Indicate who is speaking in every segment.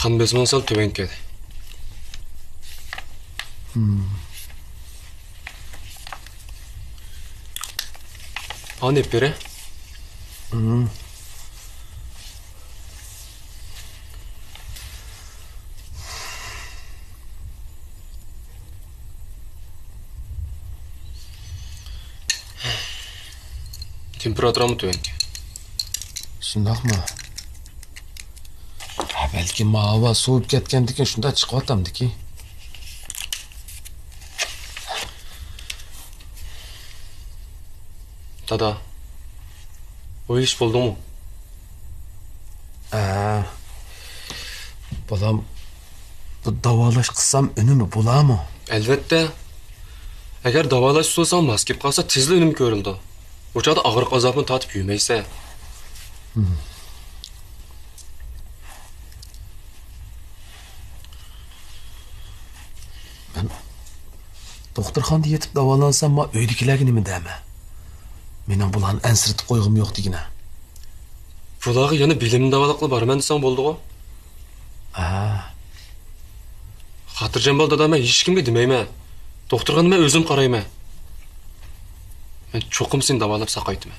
Speaker 1: Қан бесімін сал төбен кеді. Ан еп бере? Температурамы төбенке.
Speaker 2: Шындақ ма? Бәлки ауа суып кеткендікен шында шығып атамдыки.
Speaker 1: Дада, ой іш болды му?
Speaker 2: Балам, давалаш қысам үнімі бола му?
Speaker 1: Әлбетте. Әгер давалаш сұлсам мас кеп қалса тезлі үнім көрілді. Ошада ағырық азапын татып үймейсе.
Speaker 2: Мен доқтырханды етіп давалансам ма өйдікіләгіні ме дәмі? Менің бұлан әнсіртіп қойғым жоқ дегіне.
Speaker 1: Бұлағы яны билімін давалақлы бар мән десаң болды ғой? Қатыржан болды да мен ешкімге демейме. Доқтырғаны мен өзім қарайме. Мен чоқым сен давалап сақайтыме.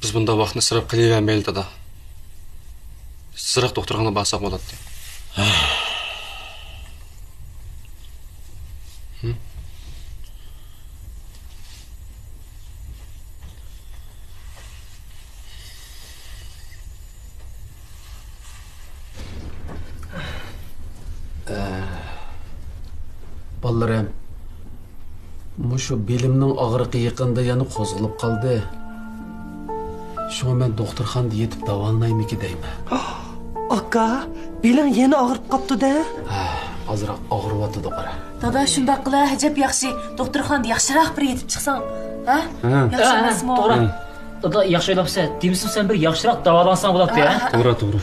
Speaker 1: Біз бұнда вақытны сырап қылей әмейлі дада. Сырақ доқтырғаны басақ болады де.
Speaker 2: Балларым, мұшу белімнің ағырықы еқінде яны қозғылып қалды. Шуға мен доқтырханды етіп давалнайым еке деймі.
Speaker 3: Aka, белің ені ағырып қапты да?
Speaker 2: Азырақ ағырып атыды қара.
Speaker 4: Дада, шындақ қыла, әжеп яқшы, доқтырханды яқшырақ бір етіп шықсаң. Яқшы емес мо?
Speaker 5: Тоғра. Дада, яқшы ойлапса, демісін сен бір яқшырақ давалансаң болады де,
Speaker 3: Тоғра.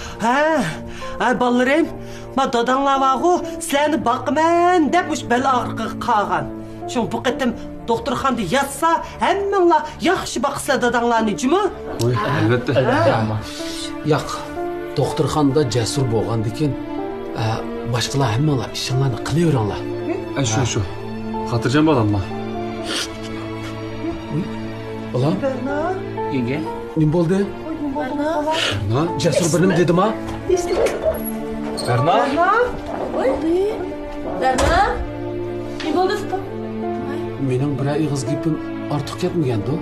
Speaker 3: Балларым, ма додаңлавағу, сіләні бақымен деп үш бәл ағырқы қаған. Шоң бұл қеттім доқтырханды ятса, әмміңла яқшы бақысла додаңланы жүмі?
Speaker 1: Ой, әлбетте.
Speaker 2: Яқ, доқтырханда жәсур болғанды кен, башқыла әмміңла ішіңланы қылы өріңла.
Speaker 1: Шу. Қатыржан балам ма?
Speaker 2: Балам?
Speaker 5: Еңге?
Speaker 2: Нем болды?
Speaker 1: Берна?
Speaker 2: Жәсур бірім деді ма?
Speaker 1: Берна?
Speaker 4: Берна? Не болды ұстым?
Speaker 2: Менің бір айғыз кепім артық кетмегенді.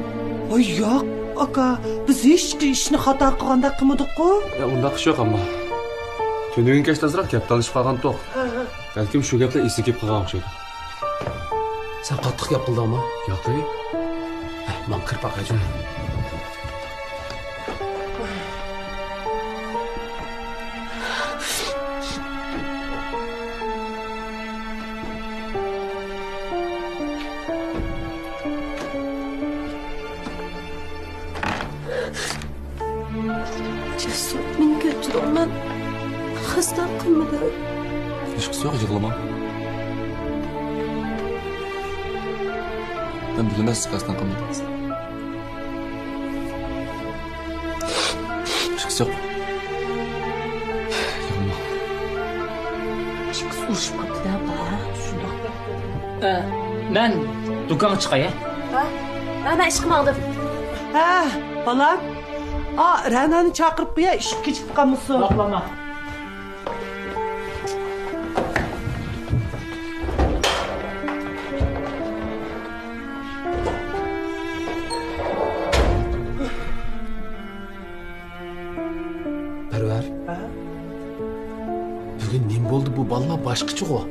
Speaker 3: Ой, яқ, ака, біз ешкі ішіні хата қығанда қымыдық қой?
Speaker 1: Онда қыш жоқ амма. Төнеген кәшті азырақ кепті алышып қалған тоқ. Бәлкім шу кепті есі кеп қыға оқшайды.
Speaker 2: Сен қаттық кеп қылды ма?
Speaker 1: Яқы?
Speaker 2: Ман кірпақ әжім.
Speaker 4: Cesur, men kötüdüm ben. Hasta kılmadı.
Speaker 1: Ешқысы жоқ жығылыма. Мен білемес қасынан қылмайды. Ешқысы жоқ. Жығылма.
Speaker 4: Ешқысы ұрышпады да ба.
Speaker 5: Мен дүканға шығай,
Speaker 4: Ben işkimi aldım.
Speaker 3: Балам, Рәнаны чақырып қия, ішіп кечіп қамысы.
Speaker 5: Бақлама.
Speaker 2: Пәрвәр, бүгін нем болды бұл балла башқычы ғо?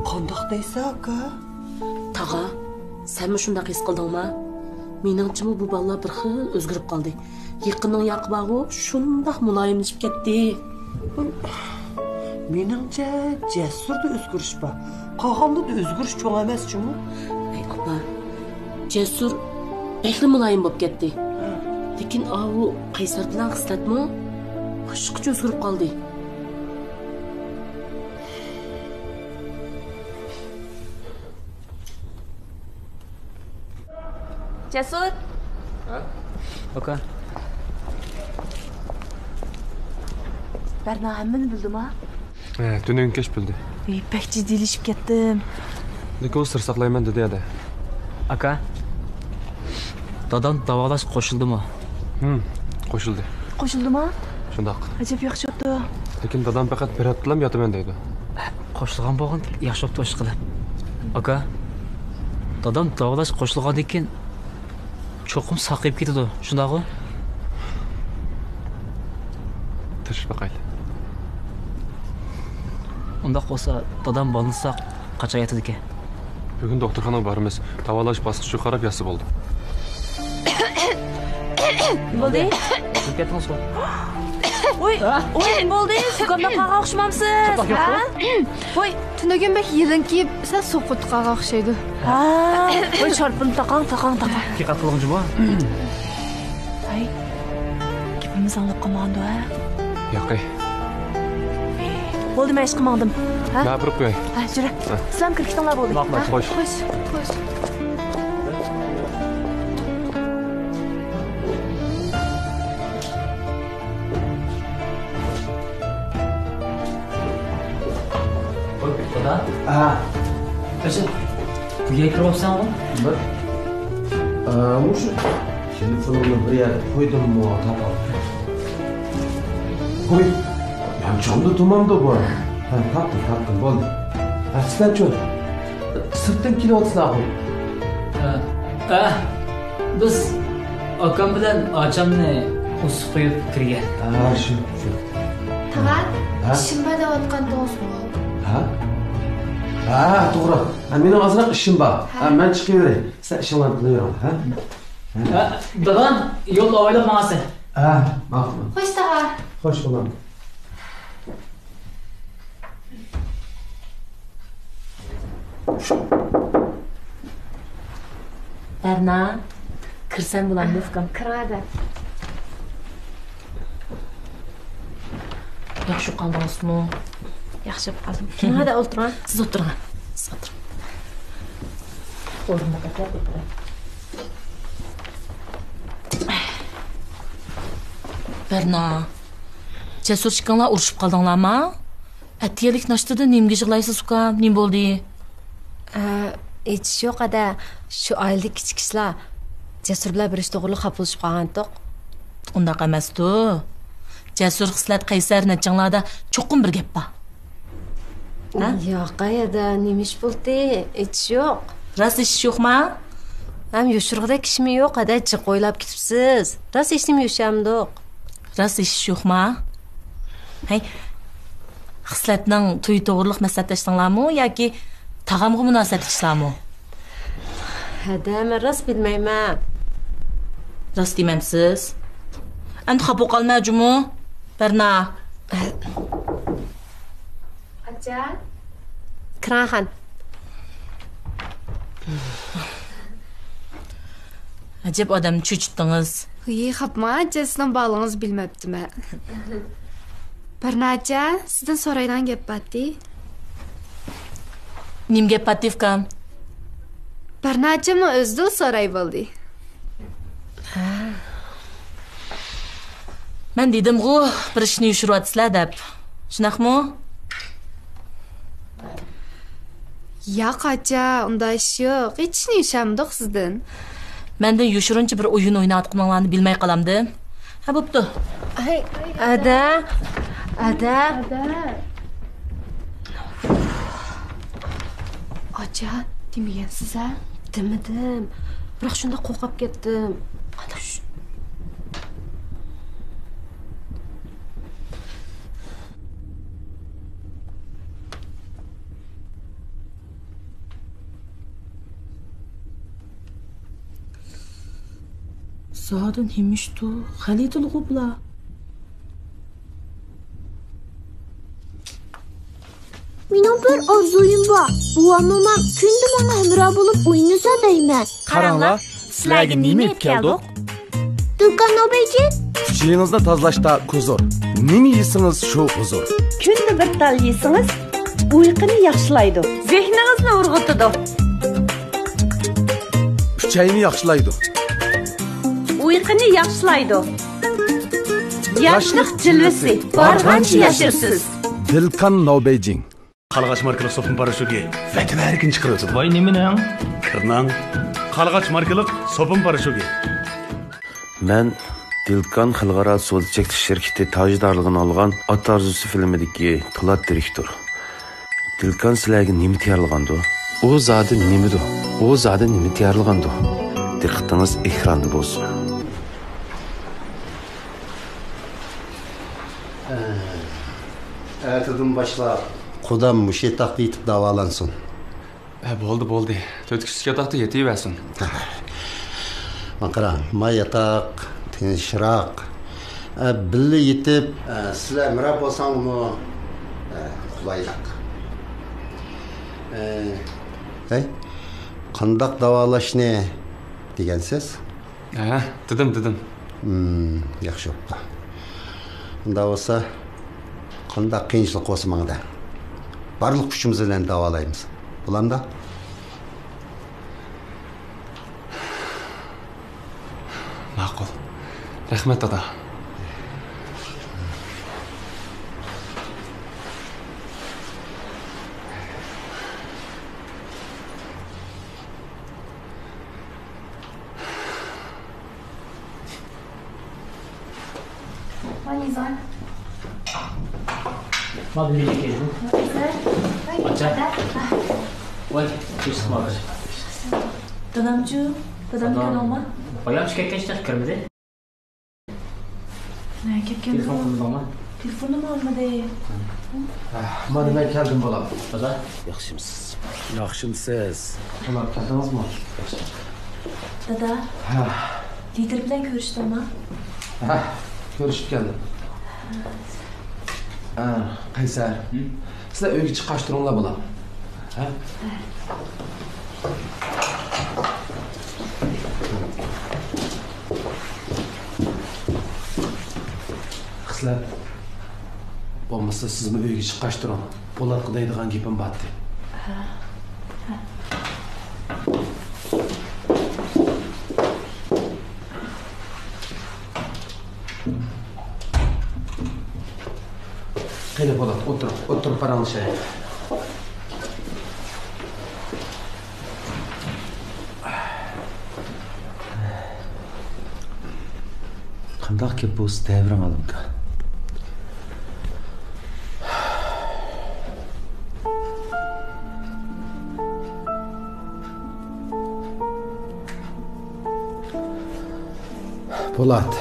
Speaker 3: Қондақтайса, ака?
Speaker 4: Tağa, sen mi şunda his kıldın mı? Meningçimi bu balla bir xil özgürüp kaldı. Yıqının yaqbağı şundaq mulayimleşip ketdi.
Speaker 3: Meningçe Cesurda özgürüş ba. Qağamda da özgürüş çoğ emas çünkü.
Speaker 4: Ey apa, Cesur bekli mulayim bop ketdi. Lekin avu Qaysar bilan xislatmi? Boshqacha o'zgarib qoldi.
Speaker 6: Jasur.
Speaker 5: Aka.
Speaker 6: Berna hammani bildimi ha?
Speaker 1: Dünden geç bildi.
Speaker 6: Pek ciddiyleşip ketdim.
Speaker 1: Lekin o sır saklayman dedi ya da.
Speaker 5: Aka. Dadam davalash qo'shildimi?
Speaker 1: Qo'shildi.
Speaker 6: Qo'shildimi?
Speaker 1: Shundoq.
Speaker 6: Ajab yaxshi o'tdi.
Speaker 1: Lekin dadam faqat bir haftalam yotaman deydi.
Speaker 5: Qo'shilgan bo'lgan yaxshi o'tdi ish qilib. Aka. Dadam davalash qo'shilgandan keyin cho'qim saqayib ketadi, shundaqmi?
Speaker 1: Tish baqayli.
Speaker 5: Undaq bo'lsa, dadam bo'lsa qachon ekan?
Speaker 1: Bugun doktorxonaga boramiz. Davolash bosqichi qarab yasi bo'ldi.
Speaker 6: Bo'ldi?
Speaker 5: Chiqib ketdingiz.
Speaker 6: Oy, bo'ldi. Suqamda qağa o'xshamamsiz. Ha? Voy,
Speaker 7: Tunaganbek yelin kiyib, sen so'qutqaga o'xshaydi.
Speaker 6: ha. Voy, sharpini taqang.
Speaker 5: Haqiqat qilg'injimi?
Speaker 6: Ay. Gapimiz anglab qolmagandi ha.
Speaker 1: Yo'q.
Speaker 6: Bo'ldi, men ish qilmadim. Ha?
Speaker 1: Men burib qo'yay.
Speaker 6: Ha, yura. Sizlar kirkitinglar bo'ldi.
Speaker 1: Xo'sh.
Speaker 7: Xo'sh.
Speaker 5: Dada. Qachon? Uyga kiryapsanmi?
Speaker 2: Mush telefonimni bir yerga qo'ydimmi, topib. Qo'y. Yamchomda tumanda bor. Ha, topdim, bo'ldi. Sizlarchi sirtdan kelyapsizlar.
Speaker 5: Biz akam bilan achamni o'sib qo'yib kirgan.
Speaker 2: Shu.
Speaker 7: Tag'at,
Speaker 2: Ha?
Speaker 7: shimbada o'tgan to'g'ri.
Speaker 2: Ha, to'g'ri. Mening ozroq ishim bor. Men chiqaveray. Sen ishinglarni qilaveraman, ha?
Speaker 5: Dadam yo'lda oylab ma'asi.
Speaker 2: Ma'qul.
Speaker 7: Xo'sh, tag'at.
Speaker 2: Xo'sh bo'lam.
Speaker 4: Berna, kirsam bo'lamdi ukam.
Speaker 7: Kiradi.
Speaker 4: Yaxshi qoldingizmi?
Speaker 7: Yaxshi qoldim.
Speaker 4: Hadi o'tiring. Siz o'tiring. O'rniga o'tiring. Berna, Jasur chiqqanlar urushib qoldinglarmi? Atiyalik nashtida nimga yig'laysiz ukam? Nim bo'ldi?
Speaker 7: Hech yo'q ada. Shu oylik kichik ishlar Jasur bilan bir ish to'g'riliq xafa bo'lib qolgandik.
Speaker 4: Undaq emas-ku. Jasur xislat qaysar nachanglarda cho'qim bir gap bor.
Speaker 7: Yo'q, qayerda nima ish bo'ldi? Hech yo'q.
Speaker 4: Rost ish yo'qmi?
Speaker 7: Ham yoshirg'idek ishmi yo'q, ada jiq o'ylab ketibsiz. Rost hech nima yo'shamdiq.
Speaker 4: Rost ish yo'qmi? Hay. Xislatning to'y to'g'riliq maslahatlashdinglarmi yoki tag'amga munosabat qilishlarmi?
Speaker 7: Ada, men rost bilmayman.
Speaker 4: Rost demamsiz. Endi xafa qolmajimi? Berna.
Speaker 7: Acha. Kirahan.
Speaker 4: Ajab odamni cho'chitdingiz.
Speaker 7: Xapma, sizdan bog'lingiz bilmabdimi. Barnacha, sizdan so'raydigan gap bordi.
Speaker 4: Nim gap pativkam?
Speaker 7: Barnachami o'zida so'ray bo'ldi.
Speaker 4: Men dedim-ku, bir ishni yushiryapsizlar deb. Shunaqmi?
Speaker 7: Yo'q, acha, unda ish yo'q. Hech nima yushamdiq sizdan.
Speaker 4: Menda yushirincha bir o'yin o'ynayotganlarni bilmay qolamdim. Ha, bo'pti.
Speaker 7: Ay, ada. Acha, demagansiz a? Demadim. Biroq shunda qo'rqib ketdim. Ana shu.
Speaker 4: Zaten himiştu. Halidul gubla.
Speaker 8: Mening bir orzuyum bor. Buvamam kunda menga hamroh bo'lib o'ynasa deyman.
Speaker 9: Qaranglar, sizlarga nima yeb keldik?
Speaker 8: Turkan obaji,
Speaker 9: Kuchingizni tozalashda huzur. Nima yeysangiz shu huzur.
Speaker 3: Kunda bir tal yesangiz, uyquni yaxshilaydi. Zehningizni urg'itadi.
Speaker 9: ichayni yaxshilaydi.
Speaker 10: Uyquni yaxshilaydi. Yoshlik jilvasi bargancha yashirsiz.
Speaker 9: Dilkan No Beijing.
Speaker 11: Qalğaç markalı sopun paraşütü. Fetva erkin çıkırıyorsun.
Speaker 5: Vay nemi ne?
Speaker 11: Kırnan. Qalğaç markalı sopun paraşütü.
Speaker 12: Ben Dilkan Xalqaro So'zchilik şirketi tajdorligini olgan Ot orzusi filmidagi Polat direktor. Dilkan sizlarga nima tayyorlagandi? U zodi nimidi? U zodi nima tayyorlagandi? Diqqatingiz ekranda bo'lsin.
Speaker 13: Erteden başla. Kudam müşetaklı itip davalansın.
Speaker 1: Bo'ldi. 4 kishi yatakda yetaversin.
Speaker 13: Makara, ma yatak, tinchroq. Birga yetib, sizlar mirab bo'lsangmi, qulayroq. Hey, qandoq davolashni degansiz?
Speaker 1: Dedim.
Speaker 13: Yaxshi bo'pti. Unda bo'lsa, qandoq qiyinchilik bo'lsa mangda. Barliq kuchimiz bilan davolaymiz. Bulamda?
Speaker 1: Ma'qul. Rahmat dada.
Speaker 6: Nizam.
Speaker 5: Madem bir geldi. Acha. Vay, hiç sıkmadı.
Speaker 6: Dadamcu, dadam kanalma.
Speaker 5: Bayağı çıkarken kirmedi.
Speaker 6: Ne ketken?
Speaker 5: Telefon kullanma.
Speaker 6: Telefonum olmadı.
Speaker 2: Mana men keldim bolam.
Speaker 5: Dada,
Speaker 12: Yaxshimisiz?
Speaker 2: Yaxshimisiz.
Speaker 5: ular keldingizmi?
Speaker 6: Dada. Lider bilan ko'rishdimmi?
Speaker 2: Ko'rishib keldim. Qaysar. Sizlar uyga chiqash turinglar bolam. Sizlar bo'lmasa sizni uyga chiqash turing. Po'lat qidaydigan gapim bor deb. Qani Po'lat, o'tirib paranglashaylik.
Speaker 12: Qandoq gap bo'lsa davram olimka.
Speaker 2: Po'lat.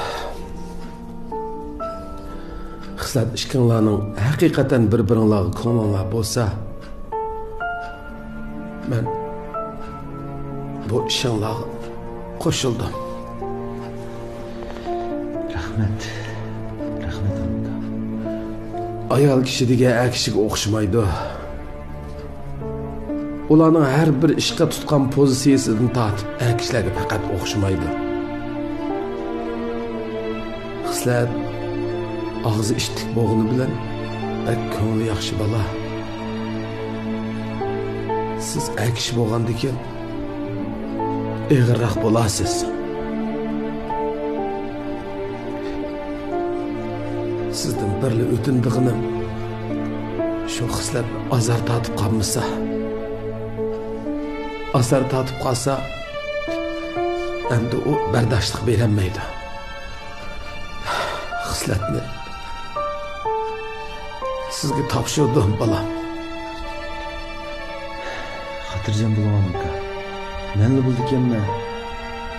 Speaker 2: Xislat ishkinglarning haqiqatan bir-biringlarga ko'ngillar bo'lsa, men bu ishinglarga qo'shildim.
Speaker 12: Rahmat olimka.
Speaker 2: Ayol kishi degan er kishiga o'xshamaydi. Ularning har bir ishga tutgan pozitsiyasidan tortib er kishilarga faqat o'xshamaydi. Xislat og'zi ishtik bo'g'ini bilan ko'ngli yaxshi bola. Siz er kishi bo'lgandan keyin ig'irroq bo'lasiz. Sizdan birli o'tindig'inim shu xislat azar tatib qolmasa, asar tatib qolsa, endi u bardoshlik berolmaydi. Xislatni sizga topshirdim bolam.
Speaker 12: Xotirjam bo'ling olimka. Menli bo'ldi ekanman.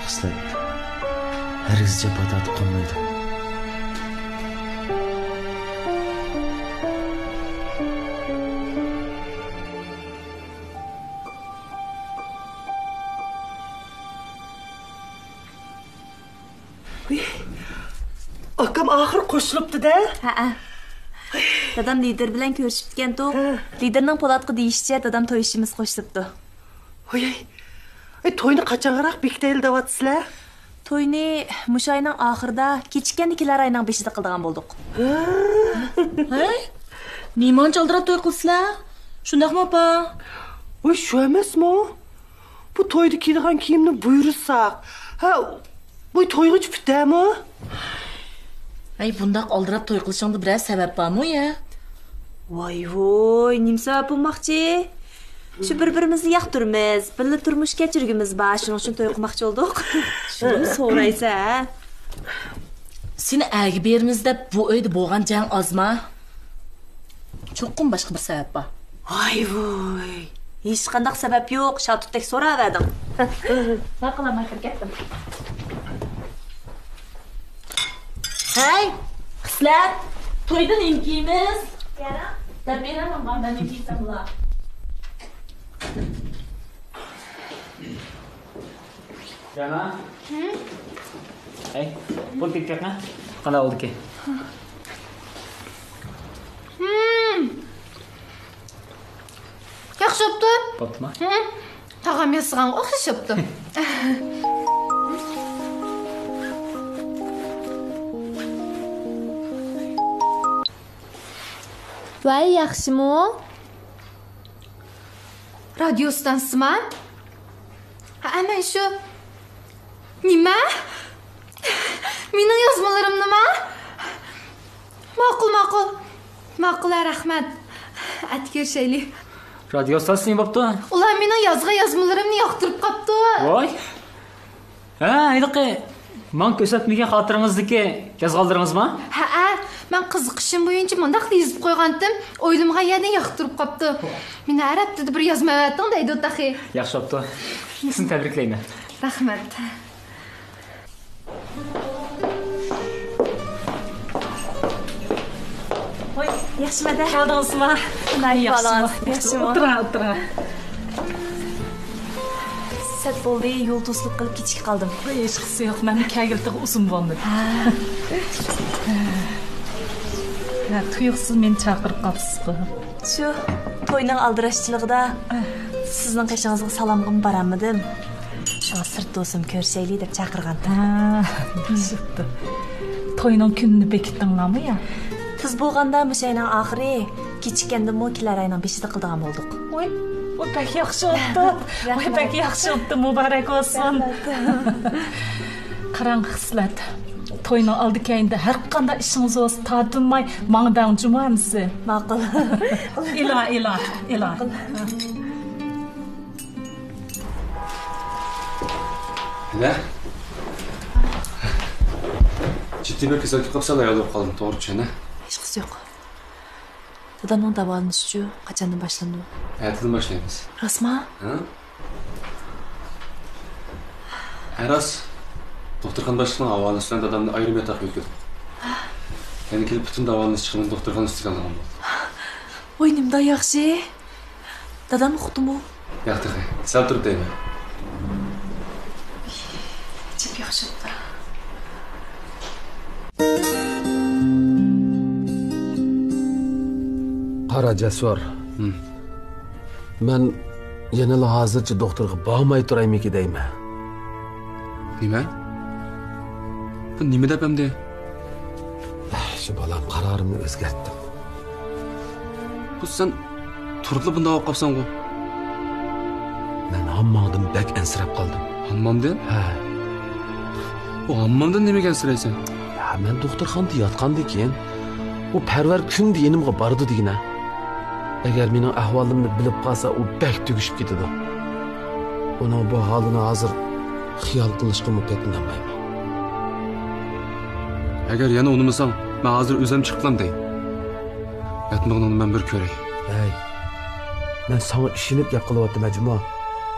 Speaker 12: Xislat hargiz jabha tatib qolmaydi.
Speaker 3: Akam ahir qo'shilibdi-da.
Speaker 6: Ha. Dadam lider bilan ko'rishibdi-ku. Liderning Po'latga deyishicha dadam to'y ishimiz qo'shilibdi.
Speaker 3: Voy. To'yni qachonroq bekitayli deyapsizlar?
Speaker 6: To'yni mush oyning oxirida kechikkan 2 oyning 5-ida qildigan bo'ldik.
Speaker 4: Nimon chaldirab to'y qilsizlar? Shundaqmi opa?
Speaker 3: Voy, shu emasmi? bu toyda kiydigan kiyimni buyursak, bu toyga çıpıtdami?
Speaker 4: Ay, bundaq aldırab toy qilishingda biraz sabab bormi ya?
Speaker 6: Voy, nima sabab bo'lmoqchi? Shu bir-birimizni yoqtirmiz, birga turmush kechirgimiz bor, shuning uchun to'y qilmoqchi bo'ldik. Shuni so'raysa.
Speaker 4: Seni agi berimiz deb bu uyda bo'lgan jang ozma. Cho'qim boshqa bir sabab bor.
Speaker 6: Voy. Hech qanday sabab yo'q, Shatutdek so'raverdim.
Speaker 10: Nima qilaman, ketdim.
Speaker 4: Hey, qizlar, to'yda nima kiyimiz? Deb beraman, men nima kiysam ular.
Speaker 5: Jana. Hey, bu tiketni qanday oldi ki?
Speaker 7: Yaxshi bo'pti.
Speaker 5: Bo'ptimi?
Speaker 7: Tag'am yasag'an o'xshash bo'pti.
Speaker 8: Voy, yaxshimi?
Speaker 7: Radiostansizmi? Ana shu. Nima? Mening yozmalarim nima? Ma'qul. Ma'qul, rahmat. Atkershaylik.
Speaker 5: Radio stansiyasi bo'pti.
Speaker 7: Ular mening yozmalarimni yoqtirib qopti.
Speaker 5: Voy. Aydiqi. Men ko'rsatmagan xotirimizniki yozg'oldiramizmi?
Speaker 7: Men qiziqishim bo'yicha mundaq yozib qo'ygandim. O'ylimga yana yoqtirib qopti. Meni arab tilida bir yozma ayting deydi o'taxi.
Speaker 5: Yaxshi bo'pti. Sizni tabriklayman.
Speaker 7: Rahmat.
Speaker 6: Voy, yaxshimada.
Speaker 10: Keldingizmi?
Speaker 6: Yaxshimi?
Speaker 10: O'tira.
Speaker 6: Sat bo'ldi, yo'l to'silib qilib ketib qoldim.
Speaker 10: Hech qisi yo'q, men kagiltiq uzun bo'ldi. Tuyuqsiz meni chaqirib qolibsiz-ku.
Speaker 6: Shu to'yning aldirashchiligida sizning qishingizga salomga boramidim. Shuna sirt do'stim ko'rishaylik deb chaqirgandim.
Speaker 10: Bo'pti. To'yning kunini bekitdinglarmi ya?
Speaker 6: Tiz bo'lganda o'shaning oxiri kechikkanda mo'kilar aynan 5da qildigan bo'ldik.
Speaker 10: Voy, pek yaxshi o'tdi. Pek yaxshi o'tdi, muborak bo'lsin. Qarang xislat. To'yning oldikayında har qanday ishingiz bo'lsa, tadinmay mangdan jumamsiz.
Speaker 6: Ma'qul.
Speaker 10: Ila.
Speaker 1: Ne? Ciddi bir kasallık kapsa da yolda kaldım, doğru ne?
Speaker 6: Hech qisi yo'q. Dadamning davolanishi qachondan boshlandi?
Speaker 1: Ertadan boshlaymiz.
Speaker 6: Rasma?
Speaker 1: Ha? Eras doktorxona başlığının havalisinden dadamni ayırıp yatak yükledim. Yani kelip bütün davalınız çıkımın doktorxona üstüge algan oldu.
Speaker 6: Voy, nimda yaxshi. Dadam uqdimi?
Speaker 1: Yaxtı xey. Sal turib deyman.
Speaker 6: Çok yaxshi bo'ldi.
Speaker 2: Qara Jasur. Men yana hozircha doktorga bormay turaymi deyman.
Speaker 1: Nima? Bu nima deb endi?
Speaker 2: Shu bolam qarorimni o'zgartdim.
Speaker 1: Bu sen turibli bunda olib qolsan-ku.
Speaker 2: Men hammamdan bak ansirab qoldim.
Speaker 1: Hammamdan?
Speaker 2: Ha.
Speaker 1: O hammamdan nimaga ansiraysan?
Speaker 2: Men doktorxonada yotgandan keyin u parvar kunda yenimga bordi degina. Agar mening ahvolimni bilib qolsa, u bak tugishib ketadi. Uning bu holini hozir xiyol qilishga mumkinmayman.
Speaker 1: Agar yana unumasam, men hozir o'zim chiqdim deyin. Yatmog'ini men bir ko'ray.
Speaker 2: Hey. Men sana ishinib gap qilyaptim, Majmo.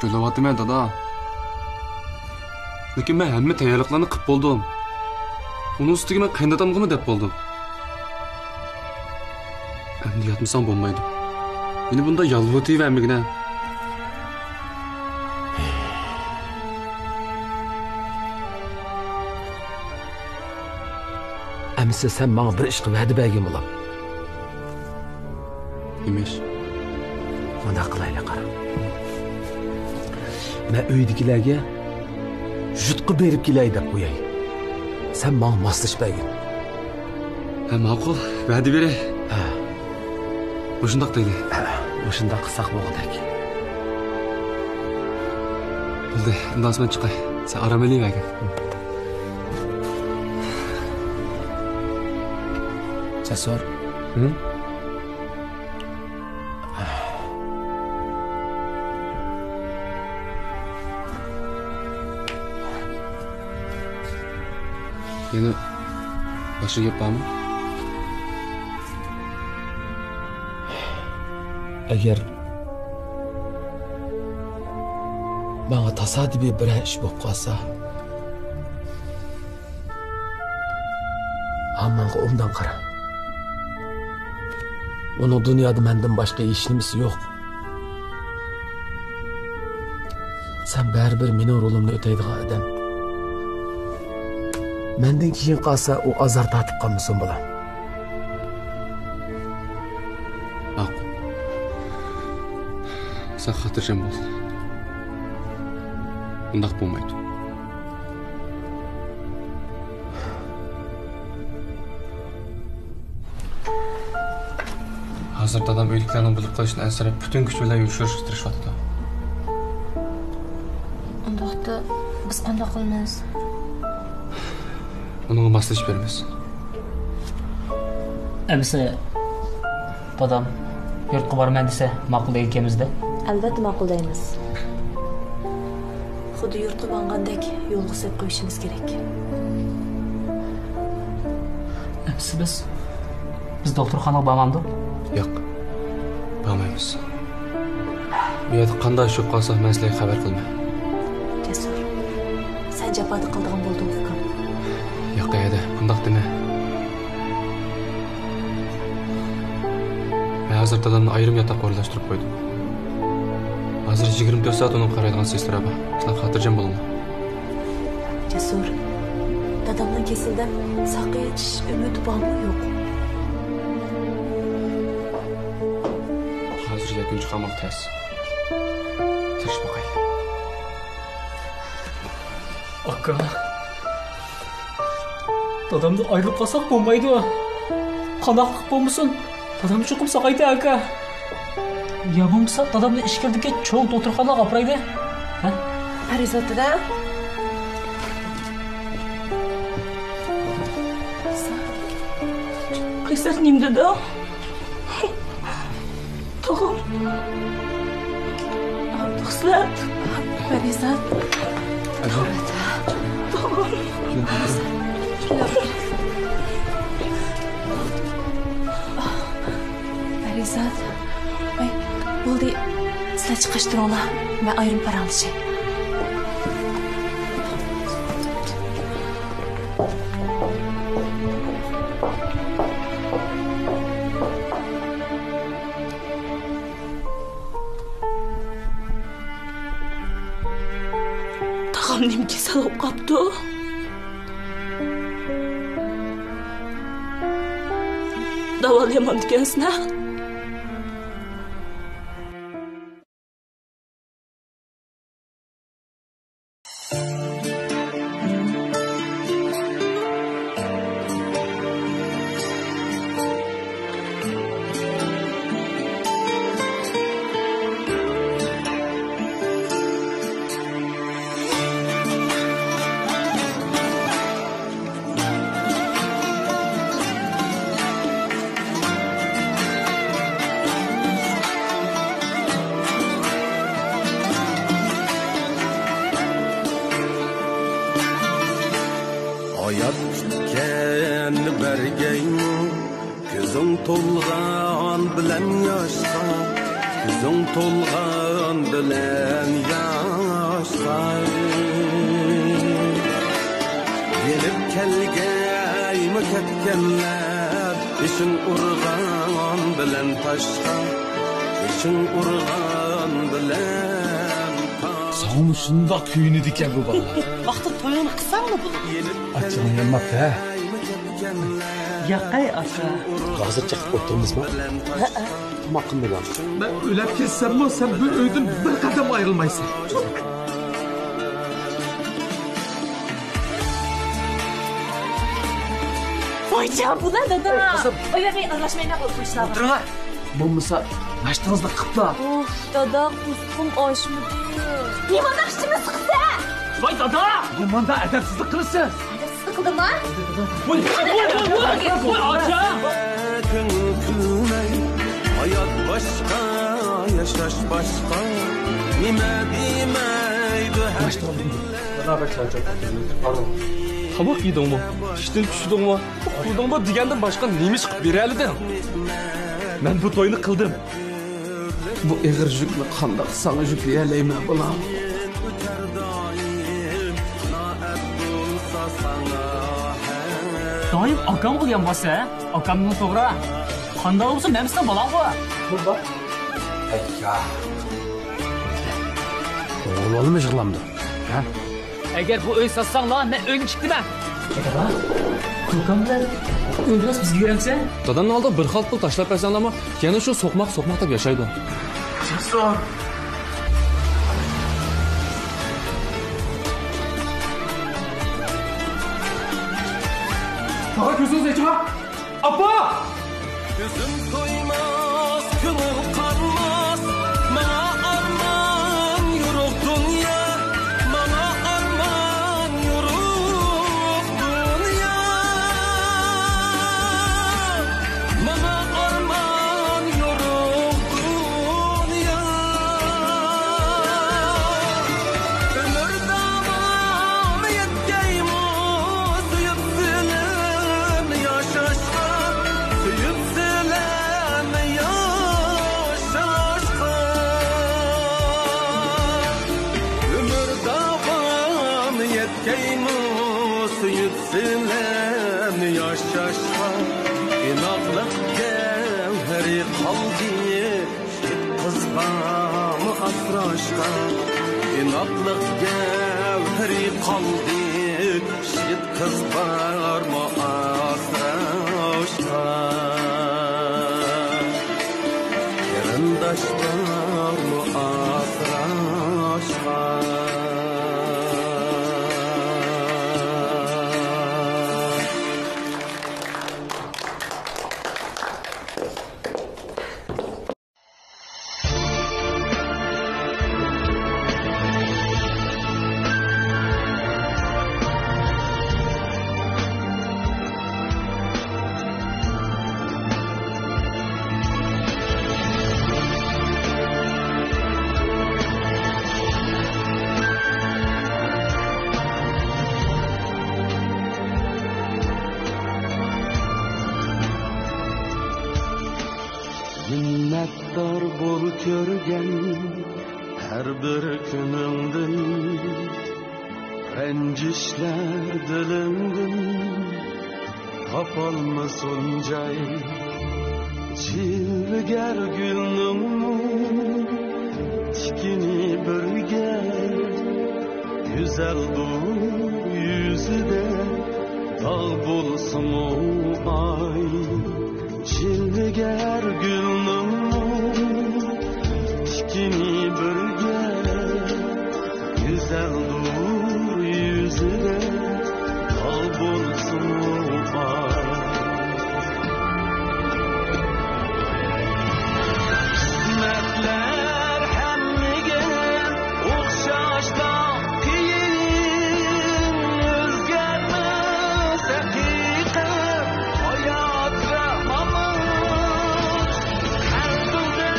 Speaker 1: Qilyaptim dada. Lekin men hamma tayyorliqlarni qilib bo'ldim. Uning ustiga men qaynatamg'imi deb bo'ldim. Endi yatmasam bo'lmaydi. Meni bunda yolg'itiyvermagina.
Speaker 2: Amsa sen bana bir ish qilib va'da bergan bo'lam.
Speaker 1: Nima ish?
Speaker 2: Bunda qilaylik qara. Men uydagilarga jutqi berib kelay deb qo'yay. Sen bana moslash bergin.
Speaker 1: Ha, ma'qul, va'da beray.
Speaker 2: Ha.
Speaker 1: O'shundoq deydi.
Speaker 2: Ha, o'shundoq qilsak bo'lg'udak.
Speaker 1: Bildi, undan sonra çıkay. Sen aram eleyivegin.
Speaker 2: Jasur.
Speaker 1: Hı? Yine başı yapamı?
Speaker 2: Eğer bana tasadifi bir iş bo'lib qolsa, hammaga undan qara. Onun dünyada menden başka işlemisi yok. Sen baribir mening rolimni o'taydigan odam. Menden keyin qolsa u azar tatib qolmasin bolam.
Speaker 1: Bak. Sen xotirjam bo'l. Undaq bo'lmaydi. Hazır dadam o'liklarni bilib qo'yishni ansirab butun kuch bilan yurishtirishayapti.
Speaker 7: Undaqda biz qanday qilamiz?
Speaker 1: Unga maslahat beramiz.
Speaker 5: Emisi dadam yurtqa borman desa ma'qul ekanmizda.
Speaker 6: Albatta ma'quldaymiz. Xuddi yurtqa borgandek yo'lga qo'yib qo'yishimiz kerak.
Speaker 5: Emisi biz doktorxonaga bormamdi?
Speaker 1: Yo'q. Bormaymiz. Bu yerda qanday ish bo'lib qolsa, men sizlarga xabar qilma.
Speaker 6: Jasur. Sen jafoda qildigan bo'lding ukam.
Speaker 1: Yo'q, edi. Bundaq dema. Men hozir dadamni ayrim yotoqqa o'rlashtirib qo'ydim. Hozir 24 soat uni qaraydigan sestra bor. Sizlar xotirjam bo'linglar.
Speaker 6: Jasur. Dadamdan kesildi. Saqlayish umidi bormi yo'q?
Speaker 1: Hozir yakuniy qamoq tez. Tirish boqay.
Speaker 5: Aka. Dadamni ayrılib qolsak bo'lmaydi. Qanaqlik bo'lmasin? Dadamni cho'qib saqaydi aka. Ya bo'lmasa dadamni ishkirdiga cho'ng doktorxonaga olib boraydi. Ha?
Speaker 6: Arizotida
Speaker 10: Qisat nimdada? To'g'ri. Abduxslat.
Speaker 6: Arizat.
Speaker 10: To'g'ri.
Speaker 6: Arizat. Ay, bo'ldi. Sizlar chiqishtiringlar. Men ayrim parantishay.
Speaker 10: Tağamnim kesal olib qopti. Davolayman degansizmi?
Speaker 14: Hayat tutken bergeyni Gözüm tolgan bilen yaşa Gözüm tolgan bilen yaşa Gelip kelgeymi ketkenler İşin urgan bilen taşka İşin urgan bilen
Speaker 9: Sağım şunda köyünü diken bu bala.
Speaker 3: Vaqti to'yini qilsangmi bu?
Speaker 9: Açığın yanmakta ha.
Speaker 3: Yaqay aka.
Speaker 2: Hazır çıkıp oturmuşma. Tamam qilmagan.
Speaker 9: Ben ölüp kessem mi sen bu öydün bir kadem ayrılmaysın.
Speaker 6: Voycan bu ne dada? Oy bey aralashmay ne qo'yishlar.
Speaker 2: Bo'lmasa, nashtangizda qipla.
Speaker 6: Of dada qusqum oshmidi.
Speaker 8: Limanda kişimi sıksa.
Speaker 5: Vay dada!
Speaker 2: Limanda edepsizlik kılırsın.
Speaker 8: Edepsizlik kıldın mı?
Speaker 5: Voy aca!
Speaker 14: Hayat başka, yaşaş başka. Nime demeydi her
Speaker 1: Tamақ yedің ма? Іштен түшдің ма? Қылдың ба дегенді başka немес қып бере әлі дең?
Speaker 2: Ben bu toyunu kıldım. Bu eğir jükni qandaq sana yükleyeleyme bulam.
Speaker 5: Dayım akam qilgan bo'lsa, akamning to'g'ri. Qanday bo'lsa, men sizdan bolam bu.
Speaker 2: Burada. Ayya. Oğlum yığılamdı. Ha?
Speaker 5: Agar bu uy satsanglar, men uyga chiqdiman. Kulkam bilan o'ldiras bizga yuramsa?
Speaker 1: Dadanın aldı bir xalt pul tashlab bersanlarmi? Yana shu so'qmoq deb yashaydi.
Speaker 2: Jisor.
Speaker 1: Tağa gözünüz açma. Abba!
Speaker 14: Gözüm koymaz, könül kanmaz. Bana arman yürük dünya. Bana arman yürük dünya. Bana arman yürük dünya. Ömür davam yetkeyimiz yükselen yaşaşma. Yükselen yaşaşma. Ömür davam yetkeyimiz yükselen yaşaşma. İnaklık gevheri kaldı kızbamı asraşka. İnaklık gevheri kaldı şit kızbarmı asraşka. Yarındaşlarmı asraşka. Minnettar bol körgen her bir günümdün. Rencişler dilimdin kapalmasın cay. Cilger gülnüm tikini birge. Güzel bu yüzüde dal bulsun o ay. Cilger gülnüm tikini birge. Güzel dur yüzüne dal bulsun o ay. Kısmetler hemmige okşaşta kiyin özgermez hakikat hayat rahmamış. Her dilde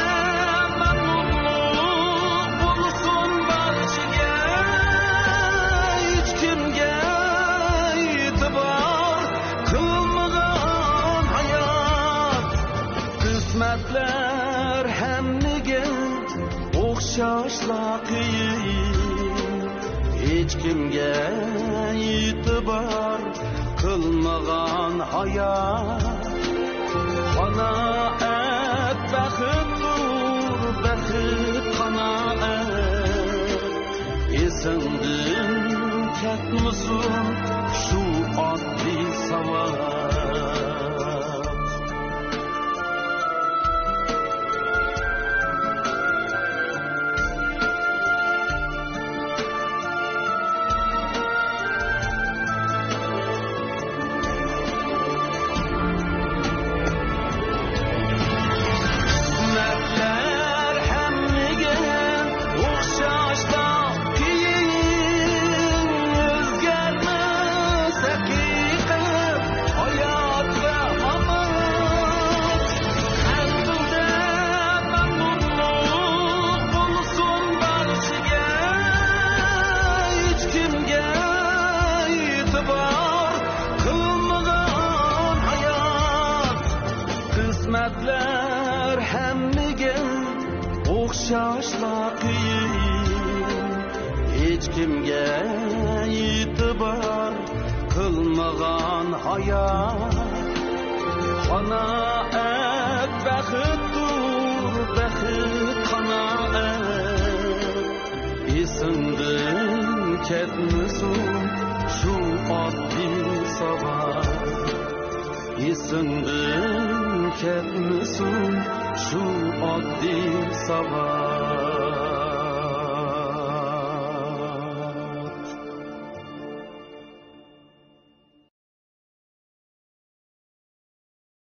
Speaker 14: memnunluk bulsun barşıge. Hiç kimge itibar kılmagan hayat. Kısmetler hemmige okşaşla qiyin. Hiç kimge itibar kılmagan hayat. Qanaat baxtdur, baxit qanaat. Esingdin ketmisin shu oddiy savol. Kısmetler hemmige okşaşta yaşla kıyın hiç kimge itibar kılmagan hayat Qanaat baxtdur baxit qanaat Esingdan ketmasin shu oddiy sabah Esingdan ketmasin shu oddiy sabah